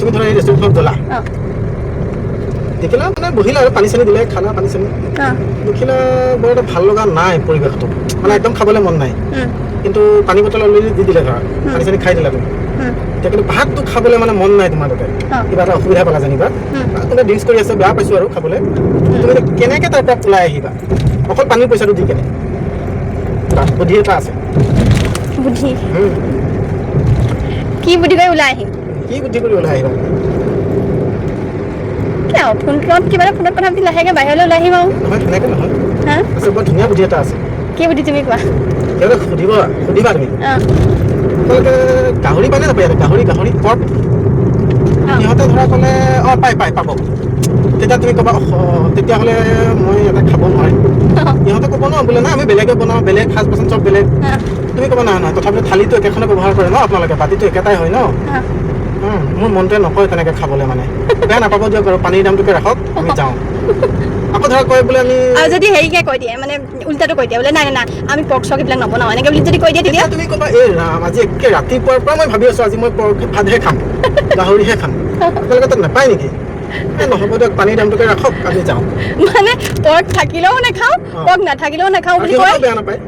তুমি ধৰা এই ৰেষ্টুৰেণ্টত গ'লা দেখিলা মানে বহিলা আৰু পানী চানী দিলে খালা পানী চানী দেখিলা বৰ এটা ভাল লগা নাই পৰিৱেশটো মানে একদম খাবলৈ মন নাই কিন্তু পানী বটল অলৰেডি দি দিলে ধৰা পানী চানী খাই দিলা তুমি এতিয়া কিন্তু ভাতটো খাবলৈ মানে মন নাই তোমাৰ তাতে কিবা এটা অসুবিধা পালা জানিবা কোনোবাই ড্ৰিংকছ কৰি আছে বেয়া পাইছোঁ আৰু খাবলৈ তুমি কেনেকৈ তাৰ পৰা ওলাই আহিবা অকল পানীৰ পইচাটো দি কেনে বুদ্ধি এটা আছে বুদ্ধি কি বুদ্ধি কৰি ওলাই আহিম কি বুদ্ধি কৰি ওলাই আহিবা ফোনত কিবা এটা ফোনত কথা পাতি লাহেকৈ বাহিৰলৈ ওলাই আহিম আৰু নহয় সেনেকৈ নহয় হা আছে বৰ ধুনীয়া বুদ্ধি এটা আছে কি বুদ্ধি তুমি কোৱা সিহঁতক সুধিবা তুমি আপোনালোকে গাহৰি পালে নাপায় গাহৰি পৰ্ক সিহঁতে ধৰা ক'লে অঁ পাব তেতিয়া তুমি ক'বা তেতিয়াহ'লে মই এটা খাব নোৱাৰিম সিহঁতে ক'ব ন বোলে নাই আমি বেলেগে বনাওঁ বেলেগ সাজ পাচন চব বেলেগ তুমি ক'বা নহয় তথাপিতো থালিটো একেখনে ব্যৱহাৰ কৰে ন আপোনালোকে বাতিটো একেটাই হয় ন মোৰ মনটোৱে নকয় তেনেকৈ খাবলৈ মানে বেয়া নাপাব দিয়ক আৰু পানীৰ দামটোকে ৰাখক আমি যাওঁ আকৌ ধৰা কয় বোলে আমি আৰু যদি হেৰিকে কৈ দিয়ে মানে উল্টাটো কৈ দিয়ে বোলে নাই আমি পৰ্ক চৰ্ক এইবিলাক নবনাওঁ এনেকৈ বুলি যদি কৈ দিয়ে তেতিয়া তুমি ক'বা এই ৰাম আজি একে ৰাতিপুৱাৰ পৰা মই ভাবি আছোঁ আজি মই পৰ্ক ভাতহে খাম গাহৰিহে খাম আপোনালোকে তাত নাপায় নেকি নহ'ব দিয়ক পানীৰ দামটোকে ৰাখক আমি যাওঁ মানে পৰ্ক থাকিলেও নাখাওঁ পৰ্ক নাথাকিলেও নাখাওঁ বুলি কয় বেয়া নাপায়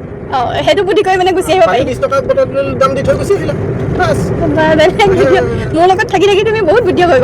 সেইটো বুদ্ধি কৰি মানে গুচি আহিব পাৰি 20 টকা বটল দাম দি থৈ গুচি আহিলা বাছ মোৰ লগত থাকি তুমি বহুত বুদ্ধি হৈ গ'ল